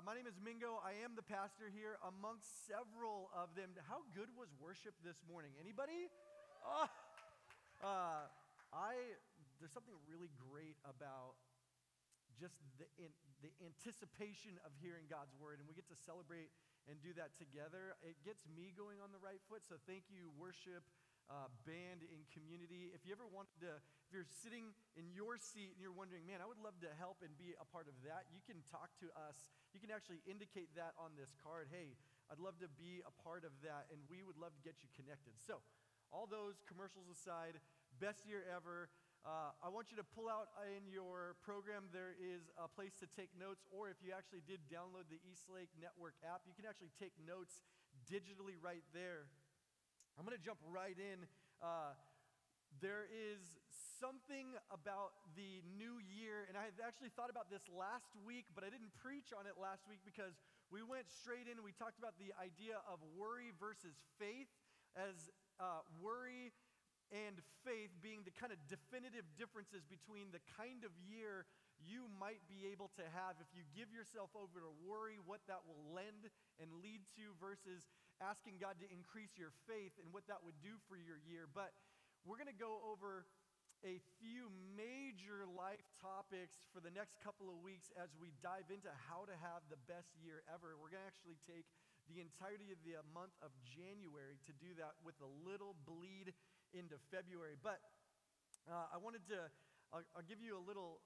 My name is Mingo. I am the pastor here amongst several of them. How good was worship this morning? Anybody? There's something really great about just the anticipation of hearing God's word, and we get to celebrate and do that together. It gets me going on the right foot, so thank you, worship, band, and community. If you're sitting in your seat and you're wondering, man, I would love to help and be a part of that, you can talk to us. You can actually indicate that on this card. Hey, I'd love to be a part of that, and we would love to get you connected. So, all those commercials aside, best year ever. I want you to pull out in your program, there is a place to take notes, or if you actually did download the Eastlake Network app, you can actually take notes digitally right there. I'm going to jump right in. There is something about the new year, and I had actually thought about this last week, but I didn't preach on it last week because we went straight in and we talked about the idea of worry versus faith, as worry and faith being the kind of definitive differences between the kind of year you might be able to have if you give yourself over to worry, what that will lend and lead to, versus asking God to increase your faith and what that would do for your year. But we're going to go over a few major life topics for the next couple of weeks as we dive into how to have the best year ever. We're going to actually take the entirety of the month of January to do that with a little bleed into February. But I wanted to I'll give you a little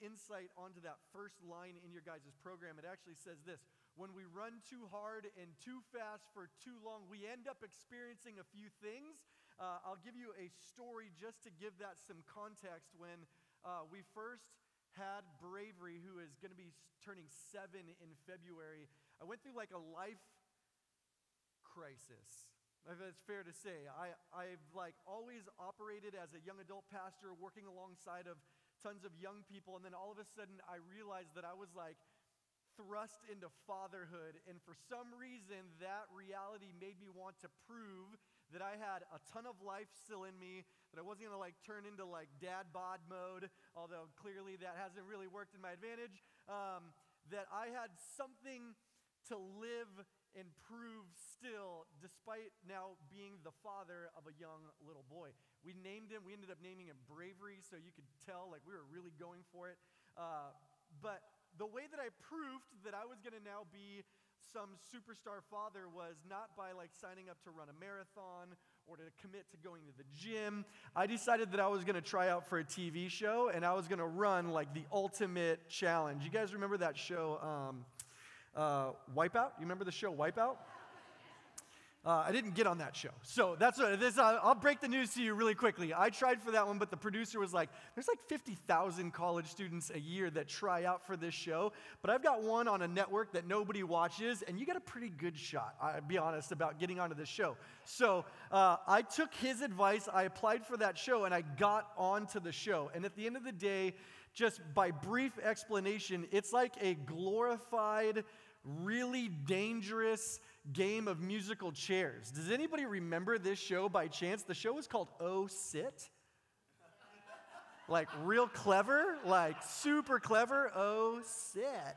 insight onto that first line in your guys' program. It actually says this: when we run too hard and too fast for too long, we end up experiencing a few things. I'll give you a story just to give that some context. When we first had Bravery, who is going to be turning 7 in February, I went through like a life crisis. If it's fair to say. I've always operated as a young adult pastor, working alongside of tons of young people, and then all of a sudden I realized that I was thrust into fatherhood, and for some reason that reality made me want to prove that I had a ton of life still in me, that I wasn't going to turn into dad bod mode, although clearly that hasn't really worked in my advantage, that I had something to live and prove still, despite now being the father of a young little boy. We ended up naming him Bravery, so you could tell we were really going for it. But the way that I proved that I was going to now be some superstar father was not by signing up to run a marathon or to commit to going to the gym. I decided that I was going to try out for a TV show, and I was going to run the ultimate challenge. You guys remember that show, Wipeout? You remember the show Wipeout? I didn't get on that show. So that's what it is. I'll break the news to you really quickly. I tried for that one, but the producer was like, there's 50,000 college students a year that try out for this show, but I've got one on a network that nobody watches, and you got a pretty good shot, I'll be honest, about getting onto this show. So I took his advice, I applied for that show, and I got onto the show. And at the end of the day, just by brief explanation, it's like a glorified, really dangerous game of musical chairs. Does anybody remember this show by chance? The show was called Oh Sit. Real clever, super clever. Oh Sit.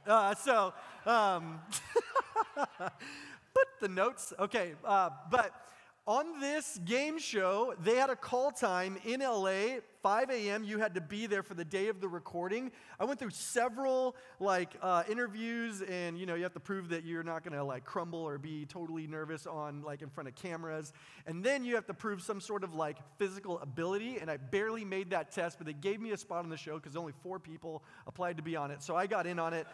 Put the notes. Okay, but on this game show, they had a call time in LA, 5 a.m. You had to be there for the day of the recording. I went through several interviews, and you have to prove that you're not going to crumble or be totally nervous on in front of cameras. And then you have to prove some sort of physical ability, and I barely made that test, but they gave me a spot on the show because only 4 people applied to be on it, so I got in on it.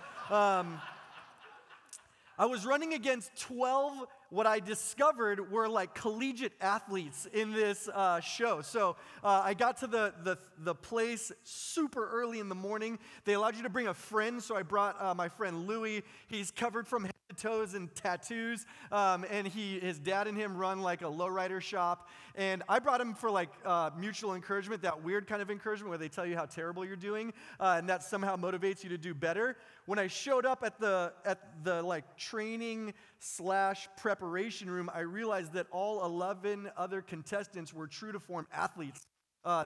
I was running against 12, what I discovered were collegiate athletes in this show. So I got to the place super early in the morning. They allowed you to bring a friend, so I brought my friend Louie. He's covered from head to toes in tattoos, and his dad and him run a lowrider shop. And I brought him for mutual encouragement, that weird kind of encouragement where they tell you how terrible you're doing, and that somehow motivates you to do better. When I showed up at the training / preparation room, I realized that all 11 other contestants were true to form athletes. They're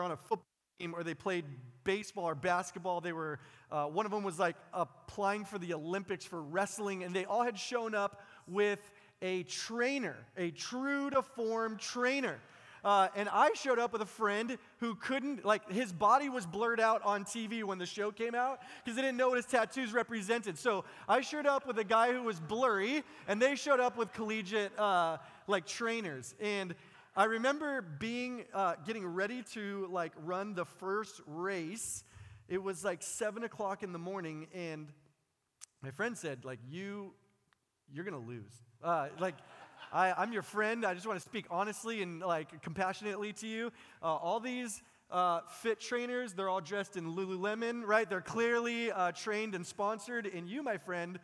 on a football team, or they played baseball or basketball. They were, one of them was like applying for the Olympics for wrestling, and they all had shown up with a trainer, a true to form trainer. And I showed up with a friend who couldn't, like, his body was blurred out on TV when the show came out because they didn't know what his tattoos represented. So I showed up with a guy who was blurry, and they showed up with collegiate, trainers. And I remember getting ready to, run the first race. It was, 7 o'clock in the morning, and my friend said, you're going to lose. I'm your friend. I just want to speak honestly and compassionately to you. All these fit trainers, they're all dressed in Lululemon, right? They're clearly trained and sponsored. And you, my friend,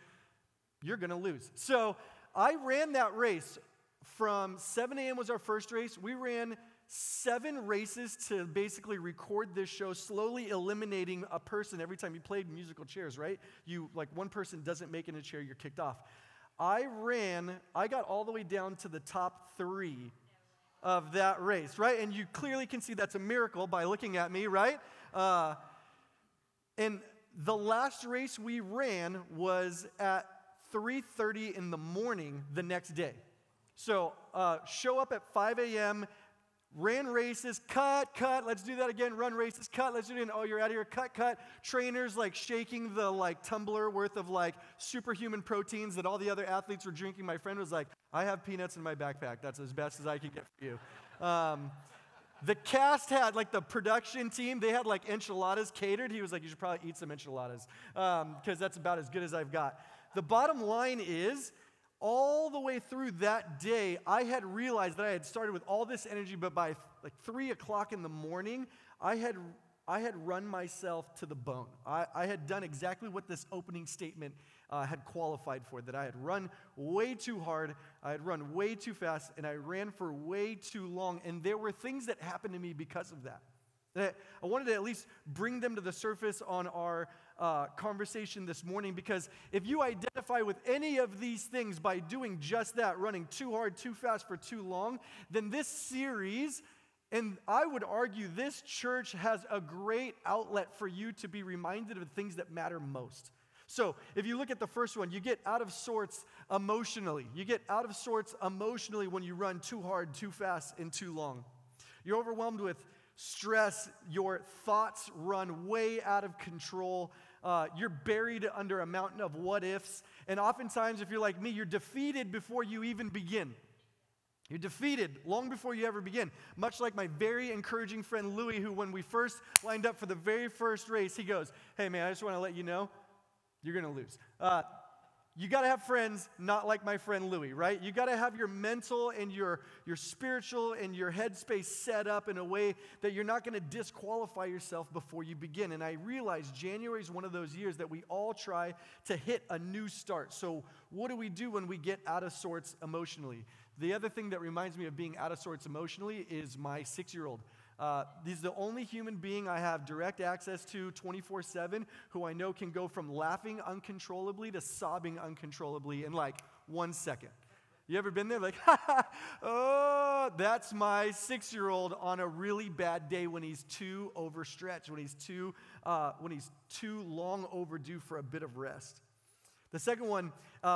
you're going to lose. So I ran that race from 7 a.m. was our first race. We ran 7 races to basically record this show, slowly eliminating a person every time you played musical chairs, right? One person doesn't make it in a chair, you're kicked off. I got all the way down to the top 3 of that race, right? And you clearly can see that's a miracle by looking at me, right? And the last race we ran was at 3:30 in the morning the next day. So show up at 5 a.m., ran races, cut, let's do that again, run races, cut, let's do it again, oh, you're out of here, cut. Trainers shaking the tumbler worth of superhuman proteins that all the other athletes were drinking. My friend was like, I have peanuts in my backpack. That's as best as I can get for you. The cast had, the production team, they had enchiladas catered. He was like, you should probably eat some enchiladas because that's about as good as I've got. The bottom line is, all the way through that day, I had realized that I had started with all this energy, but by 3 o'clock in the morning, I had run myself to the bone. I had done exactly what this opening statement had qualified for, that I had run way too hard, I had run way too fast, and I ran for way too long, and there were things that happened to me because of that. I wanted to at least bring them to the surface on our conversation this morning, because if you identify with any of these things by doing just that, running too hard, too fast for too long, then this series, and I would argue this church, has a great outlet for you to be reminded of the things that matter most. So if you look at the first one, you get out of sorts emotionally. You get out of sorts emotionally when you run too hard, too fast, and too long. You're overwhelmed with stress. Your thoughts run way out of control. You're buried under a mountain of what ifs. And oftentimes, if you're like me, you're defeated before you even begin. You're defeated long before you ever begin. Much like my very encouraging friend Louis, who when we first lined up for the very first race, he goes, hey man, I just want to let you know, you're going to lose. You got to have friends not like my friend Louis, right? You got to have your mental and your spiritual and your headspace set up in a way that you're not going to disqualify yourself before you begin. And I realize January is one of those years that we all try to hit a new start. So what do we do when we get out of sorts emotionally? The other thing that reminds me of being out of sorts emotionally is my 6-year-old. He's the only human being I have direct access to 24/7 who I know can go from laughing uncontrollably to sobbing uncontrollably in 1 second. You ever been there? Oh, that's my 6-year-old on a really bad day when he's too overstretched, when he's too long overdue for a bit of rest. The second one,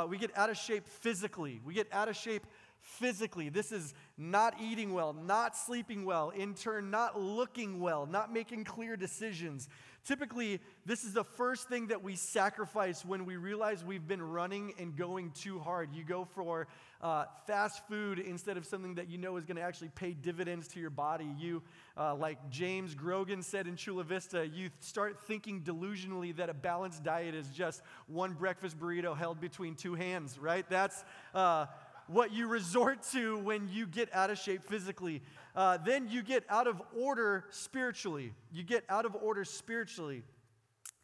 we get out of shape physically. This is not eating well, not sleeping well, in turn, not looking well, not making clear decisions. Typically, this is the first thing that we sacrifice when we realize we've been running and going too hard. You go for fast food instead of something that you know is going to actually pay dividends to your body. You, like James Grogan said in Chula Vista, you start thinking delusionally that a balanced diet is just one breakfast burrito held between two hands, right? That's what you resort to when you get out of shape physically. Then you get out of order spiritually.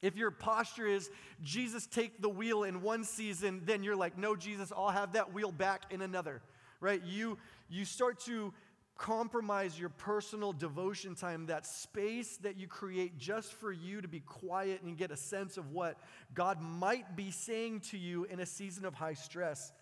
If your posture is, Jesus, take the wheel in one season, then you're like, no, Jesus, I'll have that wheel back in another, right? You start to compromise your personal devotion time, that space that you create just for you to be quiet and get a sense of what God might be saying to you in a season of high stress.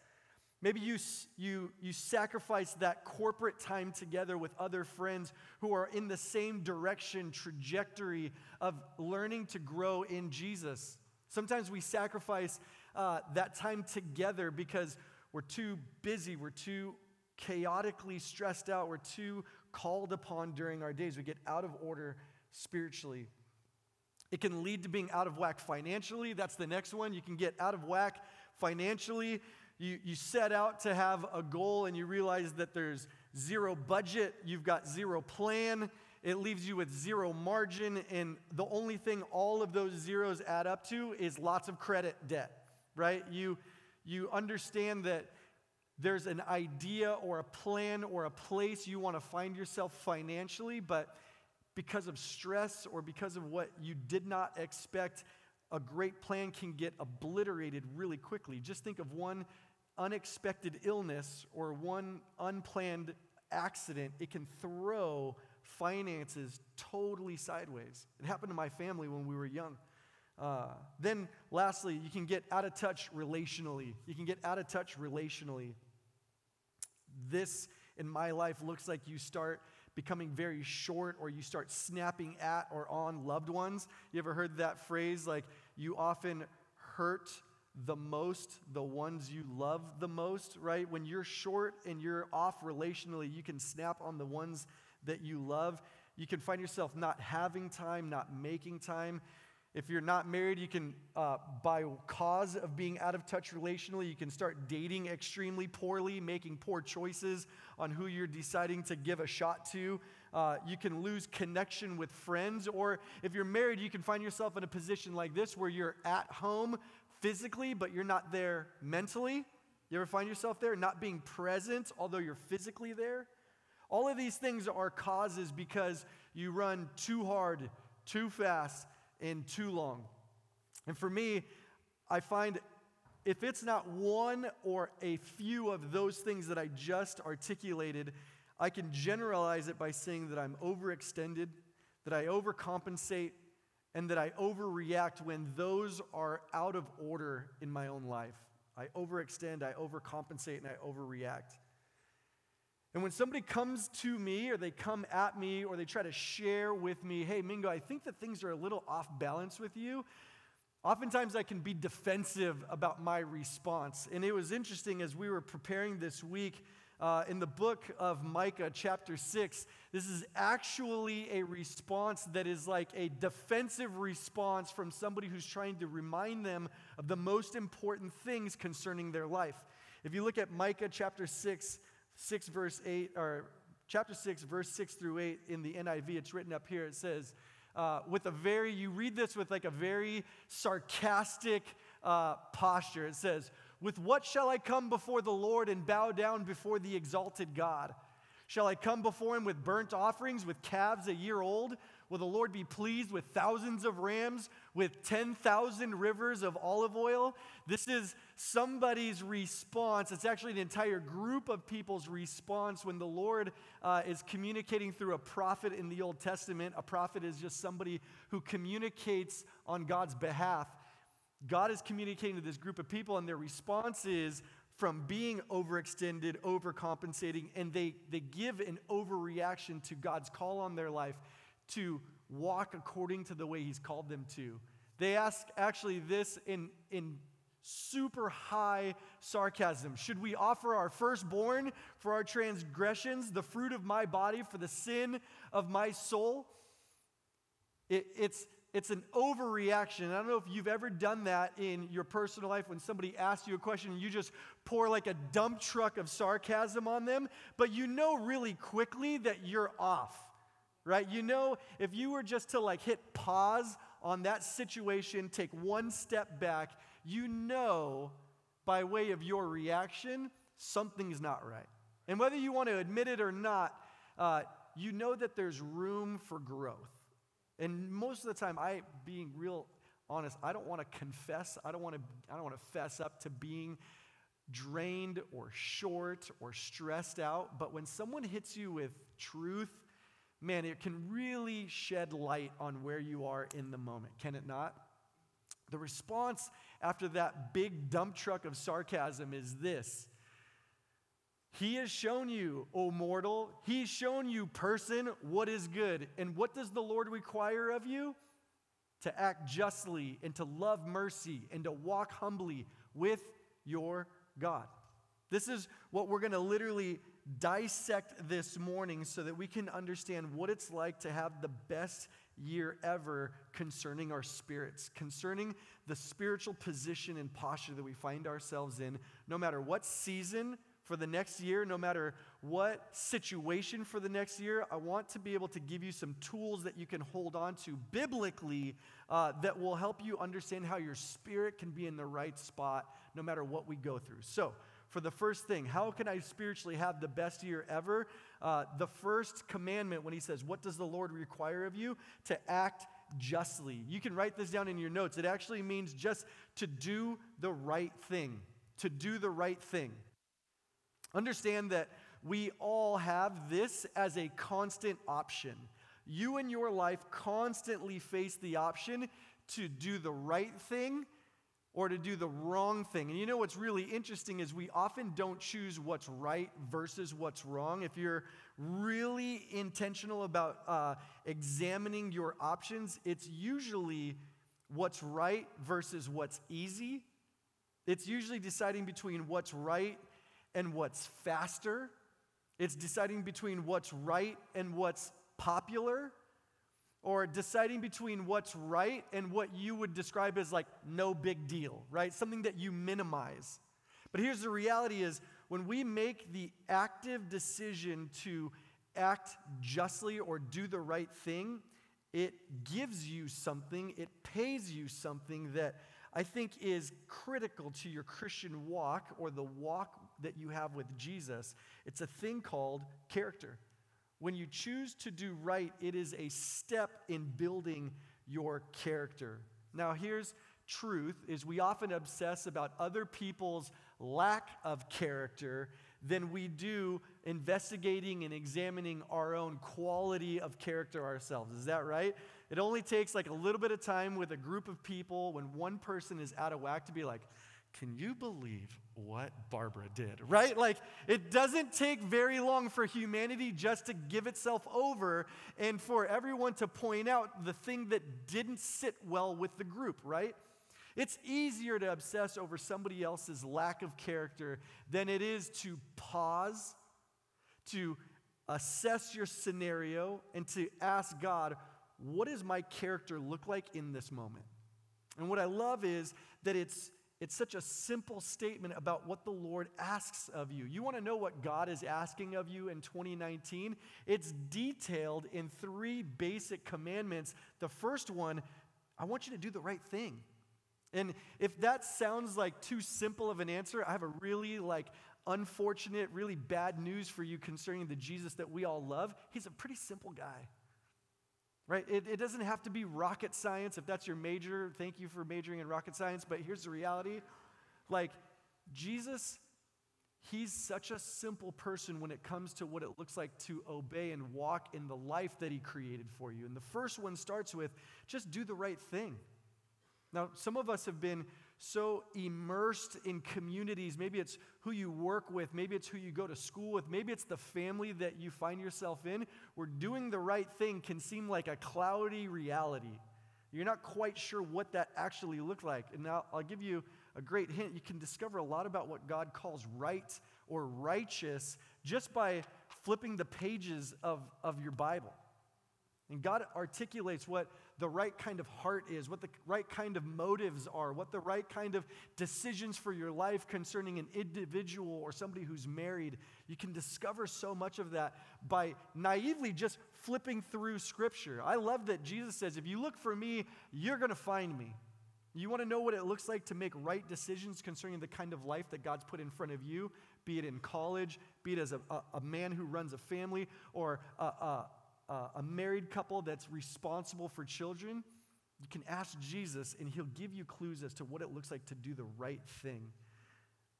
Maybe you sacrifice that corporate time together with other friends who are in the same direction, trajectory of learning to grow in Jesus. Sometimes we sacrifice that time together because we're too busy, we're too chaotically stressed out, we're too called upon during our days. We get out of order spiritually. It can lead to being out of whack financially. That's the next one. You can get out of whack financially. You set out to have a goal and you realize that there's zero budget, you've got zero plan, it leaves you with zero margin, and the only thing all of those zeros add up to is lots of credit debt, right? You understand that there's an idea or a plan or a place you want to find yourself financially, but because of stress or because of what you did not expect, a great plan can get obliterated really quickly. Just think of one unexpected illness or one unplanned accident. It can throw finances totally sideways. It happened to my family when we were young. Then lastly, you can get out of touch relationally. This, in my life, looks like you start becoming very short, or you start snapping at or on loved ones. You ever heard that phrase, like, you often hurt the most the ones you love the most, right? When you're short and you're off relationally, you can snap on the ones that you love. You can find yourself not having time, not making time. If you're not married, you can, by cause of being out of touch relationally, you can start dating extremely poorly, making poor choices on who you're deciding to give a shot to. You can lose connection with friends, or if you're married, you can find yourself in a position like this where you're at home physically, but you're not there mentally. You ever find yourself there, not being present, although you're physically there? All of these things are causes because you run too hard, too fast, and too long. And for me, I find if it's not one or a few of those things that I just articulated, I can generalize it by saying that I'm overextended, that I overcompensate, and that I overreact when those are out of order in my own life. I overextend, I overcompensate, and I overreact. And when somebody comes to me, or they come at me, or they try to share with me, hey, Mingo, I think that things are a little off balance with you, oftentimes I can be defensive about my response. And it was interesting as we were preparing this week, in the book of Micah, chapter 6, this is actually a response that is like a defensive response from somebody who's trying to remind them of the most important things concerning their life. If you look at Micah chapter 6, verse 8, or chapter 6, verse 6 through 8 in the NIV, it's written up here. It says, you read this with like a very sarcastic posture. It says, with what shall I come before the Lord and bow down before the exalted God? Shall I come before him with burnt offerings, with calves a year old? Will the Lord be pleased with thousands of rams, with 10,000 rivers of olive oil? This is somebody's response. It's actually an entire group of people's response when the Lord is communicating through a prophet in the Old Testament. A prophet is just somebody who communicates on God's behalf. God is communicating to this group of people, and their response is from being overextended, overcompensating, and they give an overreaction to God's call on their life to walk according to the way he's called them to. They ask actually this in super high sarcasm. Should we offer our firstborn for our transgressions, the fruit of my body for the sin of my soul? It's an overreaction. I don't know if you've ever done that in your personal life when somebody asks you a question and you just pour like a dump truck of sarcasm on them, but you know really quickly that you're off, right? You know, if you were just to like hit pause on that situation, take one step back, you know by way of your reaction, something's not right. And whether you want to admit it or not, you know that there's room for growth. And most of the time, being real honest, I don't want to confess. I don't want to fess up to being drained or short or stressed out. But when someone hits you with truth, man, it can really shed light on where you are in the moment, can it not? The response after that big dump truck of sarcasm is this: He has shown you, O mortal, he's shown you, person, what is good. And what does the Lord require of you? To act justly and to love mercy and to walk humbly with your God. This is what we're going to literally dissect this morning so that we can understand what it's like to have the best year ever concerning our spirits, concerning the spiritual position and posture that we find ourselves in, no matter what season for the next year, no matter what situation for the next year. I want to be able to give you some tools that you can hold on to biblically that will help you understand how your spirit can be in the right spot no matter what we go through. So, for the first thing, how can I spiritually have the best year ever? The first commandment, when he says, what does the Lord require of you? To act justly. You can write this down in your notes. It actually means just to do the right thing. To do the right thing. Understand that we all have this as a constant option. You in your life constantly face the option to do the right thing or to do the wrong thing. And you know what's really interesting is we often don't choose what's right versus what's wrong. If you're really intentional about examining your options, it's usually what's right versus what's easy. It's usually deciding between what's right and what's faster. It's deciding between what's right and what's popular, or deciding between what's right and what you would describe as like no big deal, right? Something that you minimize. But here's the reality is when we make the active decision to act justly or do the right thing, it gives you something, it pays you something that I think is critical to your Christian walk or the walk that you have with Jesus. It's a thing called character. When you choose to do right, it is a step in building your character. Now, here's truth, is we often obsess about other people's lack of character than we do investigating and examining our own quality of character ourselves. Is that right? It only takes like a little bit of time with a group of people when one person is out of whack to be like, can you believe what Barbara did, right? Like, it doesn't take very long for humanity just to give itself over and for everyone to point out the thing that didn't sit well with the group, right? It's easier to obsess over somebody else's lack of character than it is to pause, to assess your scenario, and to ask God, what does my character look like in this moment? And what I love is that it's such a simple statement about what the Lord asks of you. You want to know what God is asking of you in 2019? It's detailed in 3 basic commandments. The first one, I want you to do the right thing. And if that sounds like too simple of an answer, I have a really unfortunate, really bad news for you concerning the Jesus that we all love. He's a pretty simple guy. Right? It doesn't have to be rocket science. If that's your major, thank you for majoring in rocket science. But here's the reality. Jesus, he's such a simple person when it comes to what it looks like to obey and walk in the life that he created for you. And the first one starts with just do the right thing. Now, some of us have been so immersed in communities. Maybe it's who you work with. Maybe it's who you go to school with. Maybe it's the family that you find yourself in, where doing the right thing can seem like a cloudy reality. You're not quite sure what that actually looked like. And now I'll give you a great hint. You can discover a lot about what God calls right or righteous just by flipping the pages of your Bible. And God articulates what the right kind of heart is, what the right kind of motives are, what the right kind of decisions for your life concerning an individual or somebody who's married. You can discover so much of that by naively just flipping through Scripture. I love that Jesus says, if you look for me, you're going to find me. You want to know what it looks like to make right decisions concerning the kind of life that God's put in front of you, be it in college, be it as a man who runs a family, or a married couple that's responsible for children. You can ask Jesus, and he'll give you clues as to what it looks like to do the right thing.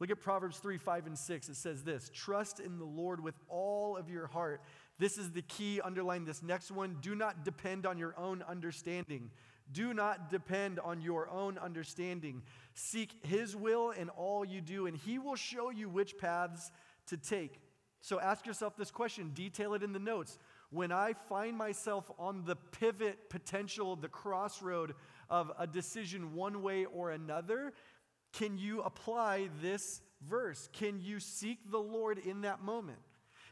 Look at Proverbs 3, 5, and 6. It says this, trust in the Lord with all of your heart. This is the key. Underline this next one. Do not depend on your own understanding. Do not depend on your own understanding. Seek his will in all you do, and he will show you which paths to take. So ask yourself this question, detail it in the notes. When I find myself on the pivot potential, the crossroad of a decision one way or another, can you apply this verse? Can you seek the Lord in that moment?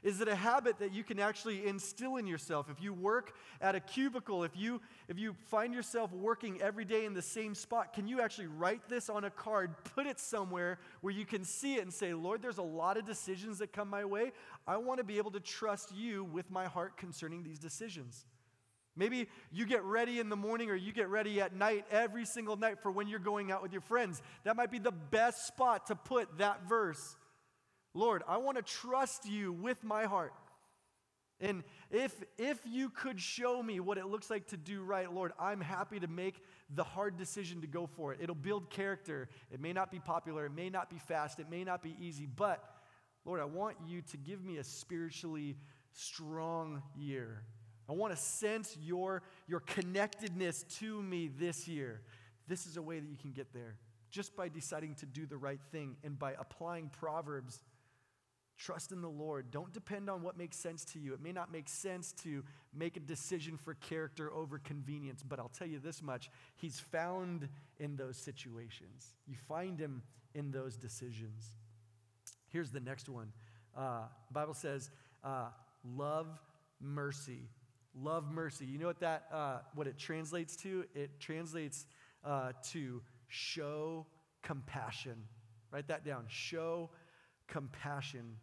Is it a habit that you can actually instill in yourself? If you work at a cubicle, if you find yourself working every day in the same spot, can you actually write this on a card, put it somewhere where you can see it and say, Lord, there's a lot of decisions that come my way. I want to be able to trust you with my heart concerning these decisions. Maybe you get ready in the morning or you get ready at night every single night for when you're going out with your friends. That might be the best spot to put that verse. Lord, I want to trust you with my heart. And if you could show me what it looks like to do right, Lord, I'm happy to make the hard decision to go for it. It'll build character. It may not be popular. It may not be fast. It may not be easy. But, Lord, I want you to give me a spiritually strong year. I want to sense your connectedness to me this year. This is a way that you can get there. Just by deciding to do the right thing and by applying Proverbs. Trust in the Lord. Don't depend on what makes sense to you. It may not make sense to make a decision for character over convenience, but I'll tell you this much. He's found in those situations. You find him in those decisions. Here's the next one. The Bible says, love mercy. Love mercy. You know what it translates to? It translates to show compassion. Write that down. Show compassion.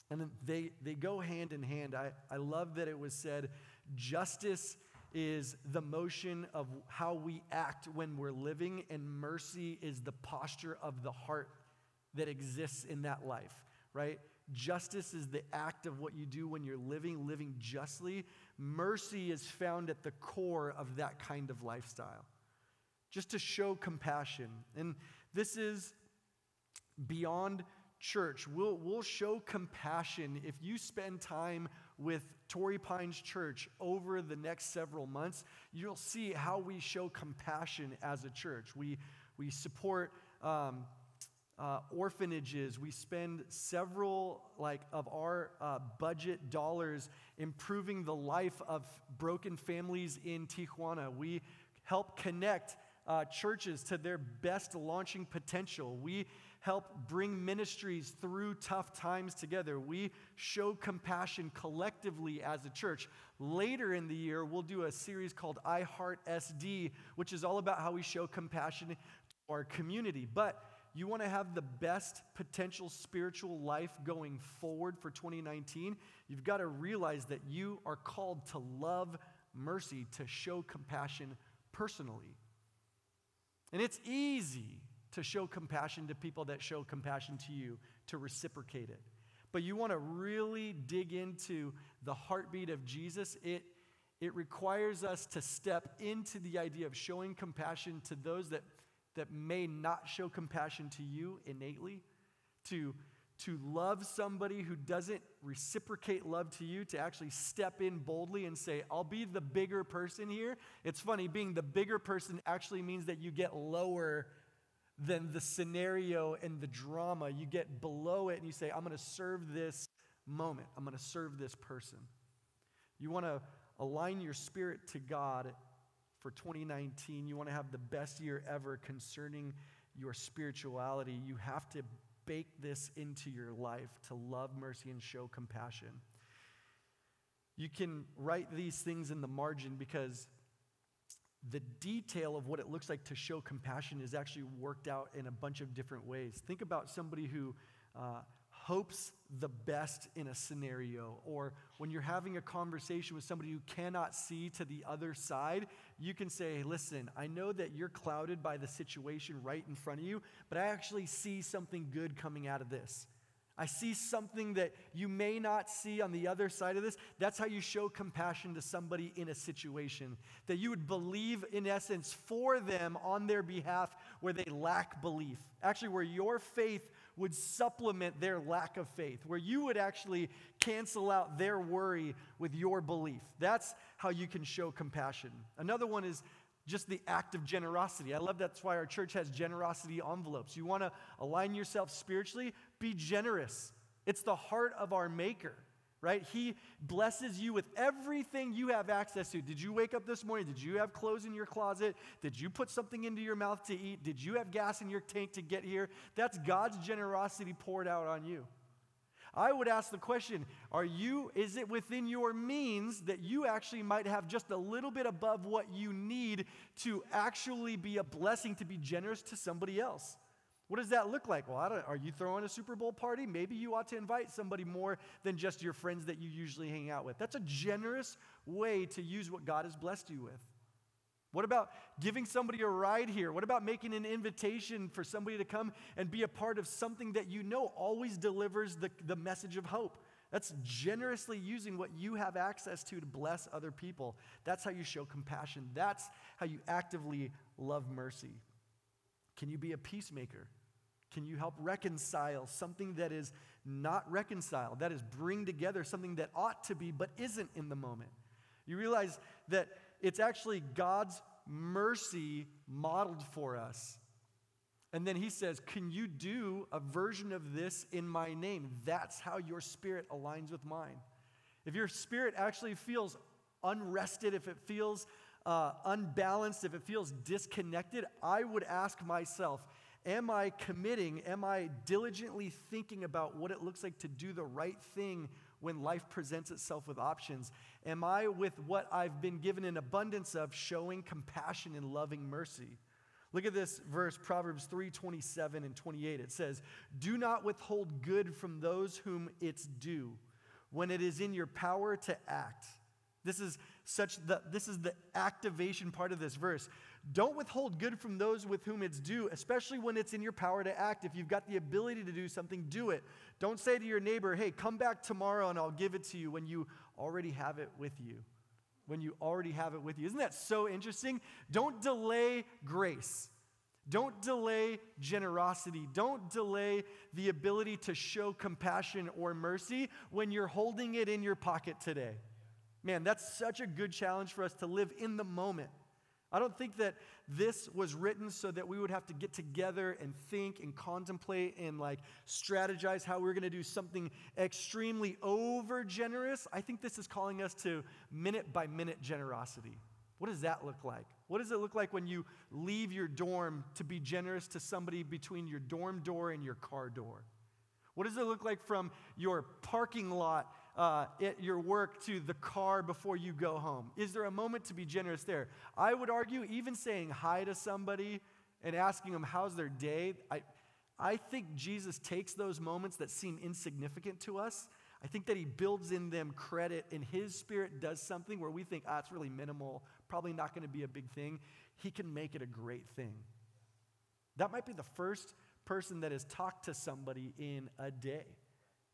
And then they go hand in hand. I love that it was said, justice is the motion of how we act when we're living, and mercy is the posture of the heart that exists in that life, right? Justice is the act of what you do when you're living justly. Mercy is found at the core of that kind of lifestyle. Just to show compassion. And this is beyond church. We'll show compassion if you spend time with Torrey Pines Church over the next several months. You'll see how we show compassion as a church. We support orphanages. We spend several of our budget dollars improving the life of broken families in Tijuana. We help connect churches to their best launching potential. We help bring ministries through tough times together. We show compassion collectively as a church. Later in the year, we'll do a series called I Heart SD, which is all about how we show compassion to our community. But you want to have the best potential spiritual life going forward for 2019, you've got to realize that you are called to love mercy, to show compassion personally. And it's easy to show compassion to people that show compassion to you, to reciprocate it. But you want to really dig into the heartbeat of Jesus. It requires us to step into the idea of showing compassion to those that may not show compassion to you innately, to love somebody who doesn't reciprocate love to you, to actually step in boldly and say, I'll be the bigger person here. It's funny, being the bigger person actually means that you get lower than the scenario and the drama. You get below it and you say, I'm going to serve this moment. I'm going to serve this person. You want to align your spirit to God for 2019. You want to have the best year ever concerning your spirituality. You have to bake this into your life to love mercy and show compassion. You can write these things in the margin because the detail of what it looks like to show compassion is actually worked out in a bunch of different ways. Think about somebody who hopes the best in a scenario, or when you're having a conversation with somebody who cannot see to the other side, you can say, hey, listen, I know that you're clouded by the situation right in front of you, but I actually see something good coming out of this. I see something that you may not see on the other side of this. That's how you show compassion to somebody in a situation. That you would believe, in essence, for them on their behalf where they lack belief. Actually, where your faith would supplement their lack of faith. Where you would actually cancel out their worry with your belief. That's how you can show compassion. Another one is just the act of generosity. I love that's why our church has generosity envelopes. You want to align yourself spiritually? Be generous. It's the heart of our Maker, right? He blesses you with everything you have access to. Did you wake up this morning? Did you have clothes in your closet? Did you put something into your mouth to eat? Did you have gas in your tank to get here? That's God's generosity poured out on you. I would ask the question, is it within your means that you actually might have just a little bit above what you need to actually be a blessing, to be generous to somebody else? What does that look like? Well, are you throwing a Super Bowl party? Maybe you ought to invite somebody more than just your friends that you usually hang out with. That's a generous way to use what God has blessed you with. What about giving somebody a ride here? What about making an invitation for somebody to come and be a part of something that you know always delivers the message of hope? That's generously using what you have access to bless other people. That's how you show compassion. That's how you actively love mercy. Can you be a peacemaker? Can you help reconcile something that is not reconciled? That is, bring together something that ought to be but isn't in the moment. You realize that it's actually God's mercy modeled for us. And then he says, can you do a version of this in my name? That's how your spirit aligns with mine. If your spirit actually feels unrested, if it feels unbalanced, if it feels disconnected, I would ask myself, am I committing, am I diligently thinking about what it looks like to do the right thing when life presents itself with options? Am I, with what I've been given an abundance of, showing compassion and loving mercy? Look at this verse, Proverbs 3:27 and 28. It says, do not withhold good from those whom it's due when it is in your power to act. This is the activation part of this verse. Don't withhold good from those with whom it's due, especially when it's in your power to act. If you've got the ability to do something, do it. Don't say to your neighbor, hey, come back tomorrow and I'll give it to you, when you already have it with you. When you already have it with you. Isn't that so interesting? Don't delay grace. Don't delay generosity. Don't delay the ability to show compassion or mercy when you're holding it in your pocket today. Man, that's such a good challenge for us to live in the moment. I don't think that this was written so that we would have to get together and think and contemplate and strategize how we're going to do something extremely over generous. I think this is calling us to minute by minute generosity. What does that look like? What does it look like when you leave your dorm to be generous to somebody between your dorm door and your car door? What does it look like from your parking lot at your work to the car before you go home? Is there a moment to be generous there? I would argue even saying hi to somebody and asking them how's their day, I think Jesus takes those moments that seem insignificant to us. I think that he builds in them credit, and his Spirit does something where we think, it's really minimal, probably not going to be a big thing. He can make it a great thing. That might be the first person that has talked to somebody in a day.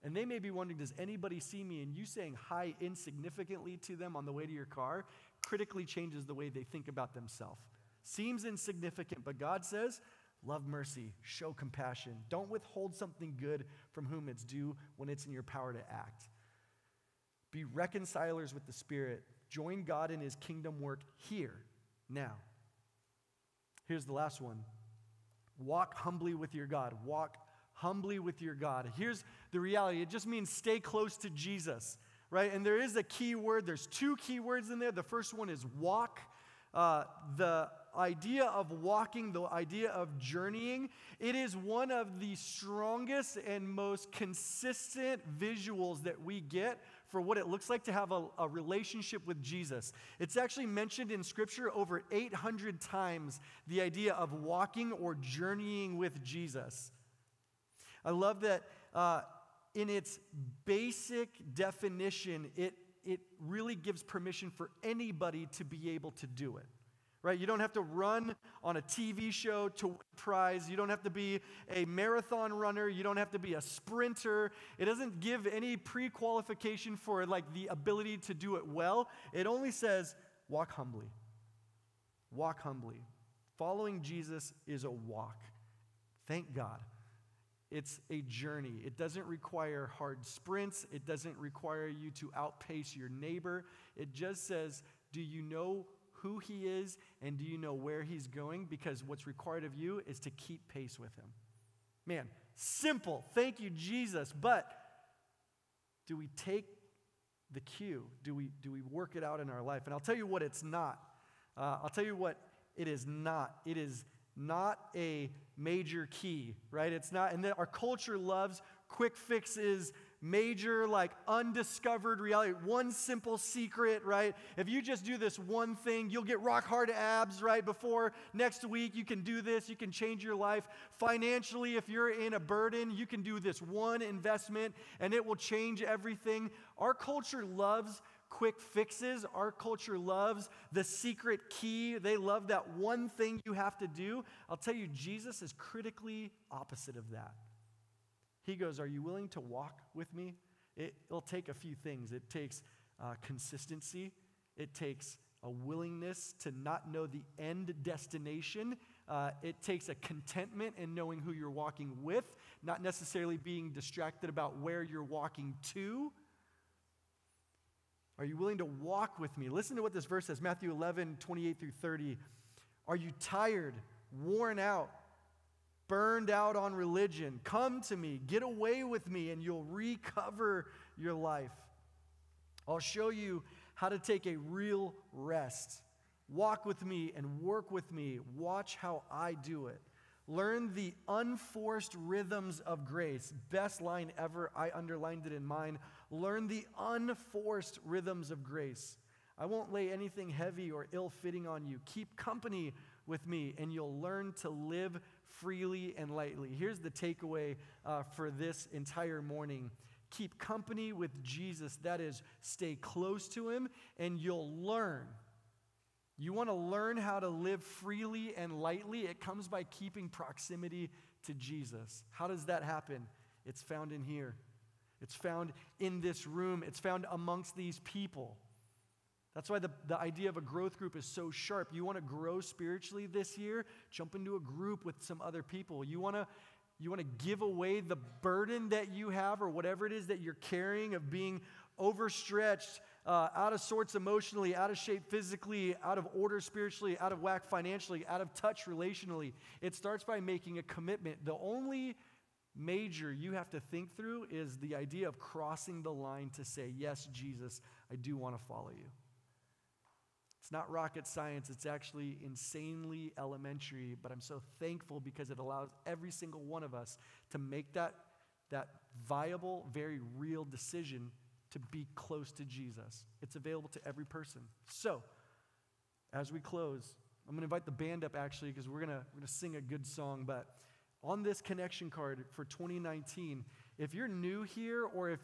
And they may be wondering, does anybody see me? And you saying hi insignificantly to them on the way to your car critically changes the way they think about themselves. Seems insignificant, but God says, love mercy, show compassion. Don't withhold something good from whom it's due when it's in your power to act. Be reconcilers with the Spirit. Join God in his kingdom work here, now. Here's the last one. Walk humbly with your God. Walk humbly with your God. Here's the reality. It just means stay close to Jesus, right? And there is a key word. There's two key words in there. The first one is walk. The idea of walking, the idea of journeying, it is one of the strongest and most consistent visuals that we get for what it looks like to have a relationship with Jesus. It's actually mentioned in Scripture over 800 times, the idea of walking or journeying with Jesus. I love that in its basic definition, it really gives permission for anybody to be able to do it. Right? You don't have to run on a TV show to win a prize. You don't have to be a marathon runner. You don't have to be a sprinter. It doesn't give any pre-qualification for the ability to do it well. It only says, walk humbly. Walk humbly. Following Jesus is a walk. Thank God. It's a journey. It doesn't require hard sprints. It doesn't require you to outpace your neighbor. It just says, do you know who he is, and do you know where he's going? Because what's required of you is to keep pace with him. Man, simple. Thank you, Jesus. But do we take the cue? Do we work it out in our life? And I'll tell you what it's not. I'll tell you what it is not. It is not a major key, right? It's not, and then our culture loves quick fixes, major, like undiscovered reality. One simple secret, right? If you just do this one thing, you'll get rock hard abs, right? Before next week, you can do this. You can change your life. Financially, if you're in a burden, you can do this one investment and it will change everything. Our culture loves quick fixes. Our culture loves the secret key. They love that one thing you have to do. I'll tell you, Jesus is critically opposite of that. He goes, are you willing to walk with me? It'll take a few things. It takes consistency. It takes a willingness to not know the end destination. It takes a contentment in knowing who you're walking with, not necessarily being distracted about where you're walking to. Are you willing to walk with me? Listen to what this verse says, Matthew 11, 28 through 30. Are you tired, worn out, burned out on religion? Come to me, get away with me, and you'll recover your life. I'll show you how to take a real rest. Walk with me and work with me. Watch how I do it. Learn the unforced rhythms of grace. Best line ever. I underlined it in mine. Learn the unforced rhythms of grace. I won't lay anything heavy or ill-fitting on you. Keep company with me, and you'll learn to live freely and lightly. Here's the takeaway for this entire morning. Keep company with Jesus. That is, stay close to him, and you'll learn. You want to learn how to live freely and lightly? It comes by keeping proximity to Jesus. How does that happen? It's found in here. It's found in this room. It's found amongst these people. That's why the idea of a growth group is so sharp. You want to grow spiritually this year? Jump into a group with some other people. You want to give away the burden that you have or whatever it is that you're carrying of being overstretched, out of sorts emotionally, out of shape physically, out of order spiritually, out of whack financially, out of touch relationally. It starts by making a commitment. The only major you have to think through is the idea of crossing the line to say, yes, Jesus, I do want to follow you. It's not rocket science. It's actually insanely elementary, but I'm so thankful because it allows every single one of us to make that viable, very real decision to be close to Jesus. It's available to every person. So, as we close, I'm going to invite the band up actually because we're going to sing a good song, but on this connection card for 2019, if you're new here or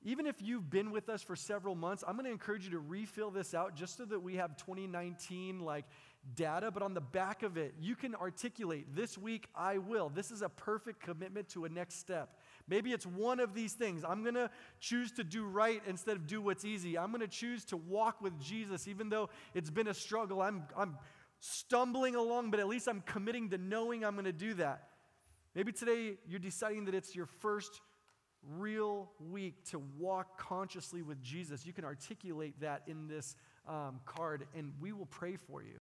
even if you've been with us for several months, I'm going to encourage you to refill this out just so that we have 2019 data, but on the back of it, you can articulate, this week I will. This is a perfect commitment to a next step. Maybe it's one of these things. I'm going to choose to do right instead of do what's easy. I'm going to choose to walk with Jesus even though it's been a struggle. I'm stumbling along, but at least I'm committing to knowing I'm going to do that. Maybe today you're deciding that it's your first real week to walk consciously with Jesus. You can articulate that in this card, and we will pray for you.